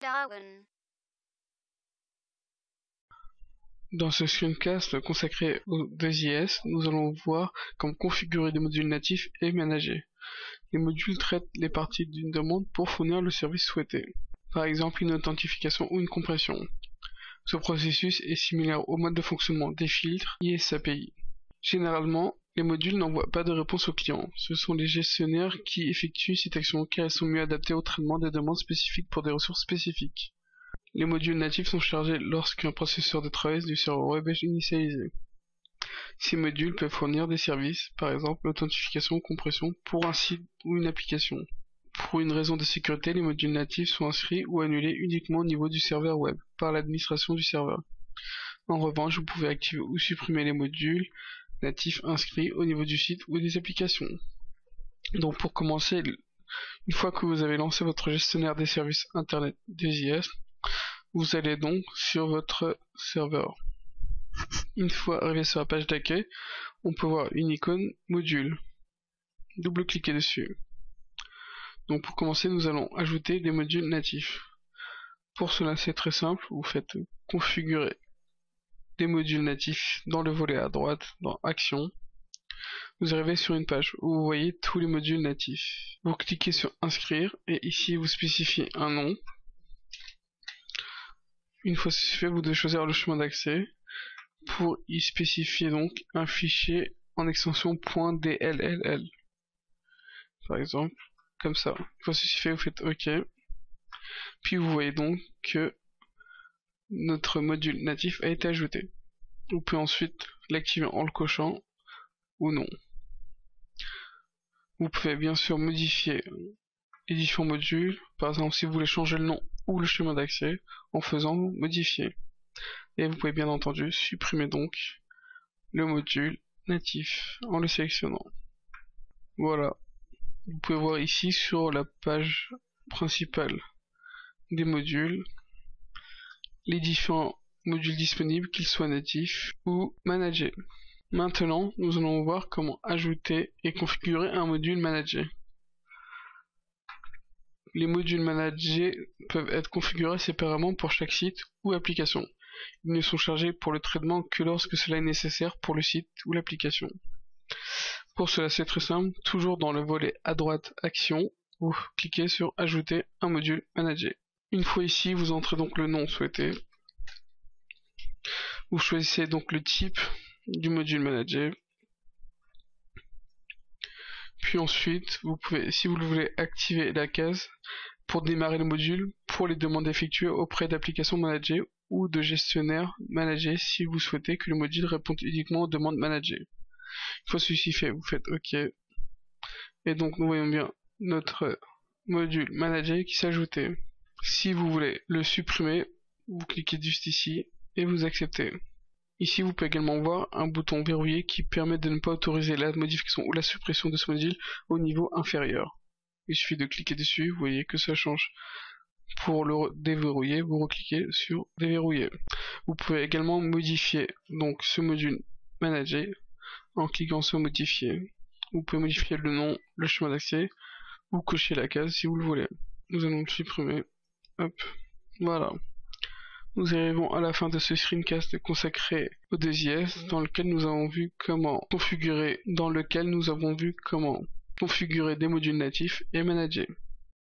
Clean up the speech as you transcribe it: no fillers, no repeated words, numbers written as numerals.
Darwin. Dans ce screencast consacré aux 2IS, nous allons voir comment configurer des modules natifs et manager. Les modules traitent les parties d'une demande pour fournir le service souhaité, par exemple une authentification ou une compression. Ce processus est similaire au mode de fonctionnement des filtres IS-API. Généralement, les modules n'envoient pas de réponse au client. Ce sont les gestionnaires qui effectuent cette action car elles sont mieux adaptées au traitement des demandes spécifiques pour des ressources spécifiques. Les modules natifs sont chargés lorsqu'un processeur de travail du serveur web est initialisé. Ces modules peuvent fournir des services, par exemple l'authentification ou compression pour un site ou une application. Pour une raison de sécurité, les modules natifs sont inscrits ou annulés uniquement au niveau du serveur web, par l'administration du serveur. En revanche, vous pouvez activer ou supprimer les modules natifs inscrits au niveau du site ou des applications. Donc pour commencer, une fois que vous avez lancé votre gestionnaire des services internet 2IS, vous allez donc sur votre serveur. Une fois arrivé sur la page d'accueil, on peut voir une icône module. Double-cliquez dessus. Donc pour commencer, nous allons ajouter des modules natifs. Pour cela, c'est très simple. Vous faites configurer des modules natifs dans le volet à droite, dans Action. Vous arrivez sur une page où vous voyez tous les modules natifs. Vous cliquez sur Inscrire et ici vous spécifiez un nom. Une fois ceci fait, vous devez choisir le chemin d'accès pour y spécifier donc un fichier en extension .dll. Par exemple, comme ça. Une fois ceci fait, vous faites OK. Puis vous voyez donc que notre module natif a été ajouté. Vous pouvez ensuite l'activer en le cochant ou non. Vous pouvez bien sûr modifier les différents modules, par exemple si vous voulez changer le nom ou le chemin d'accès en faisant modifier. Et vous pouvez bien entendu supprimer donc le module natif en le sélectionnant. Voilà. Vous pouvez voir ici sur la page principale des modules les différents modules disponibles, qu'ils soient natifs ou managés. Maintenant, nous allons voir comment ajouter et configurer un module managé. Les modules managés peuvent être configurés séparément pour chaque site ou application. Ils ne sont chargés pour le traitement que lorsque cela est nécessaire pour le site ou l'application. Pour cela, c'est très simple. Toujours dans le volet à droite Action, vous cliquez sur Ajouter un module managé. Une fois ici, vous entrez donc le nom souhaité. Vous choisissez donc le type du module managé. Puis ensuite, vous pouvez, si vous le voulez, activer la case pour démarrer le module pour les demandes effectuées auprès d'applications managées ou de gestionnaires managés si vous souhaitez que le module réponde uniquement aux demandes managées. Une fois ceci fait, vous faites OK. Et donc nous voyons bien notre module managé qui s'est ajouté. Si vous voulez le supprimer, vous cliquez juste ici et vous acceptez. Ici, vous pouvez également voir un bouton verrouillé qui permet de ne pas autoriser la modification ou la suppression de ce module au niveau inférieur. Il suffit de cliquer dessus, vous voyez que ça change. Pour le déverrouiller, vous recliquez sur déverrouiller. Vous pouvez également modifier donc ce module managé en cliquant sur modifier. Vous pouvez modifier le nom, le chemin d'accès ou cocher la case si vous le voulez. Nous allons le supprimer. Hop, voilà. Nous arrivons à la fin de ce screencast consacré au 2IS, dans lequel nous avons vu comment configurer des modules natifs et manager.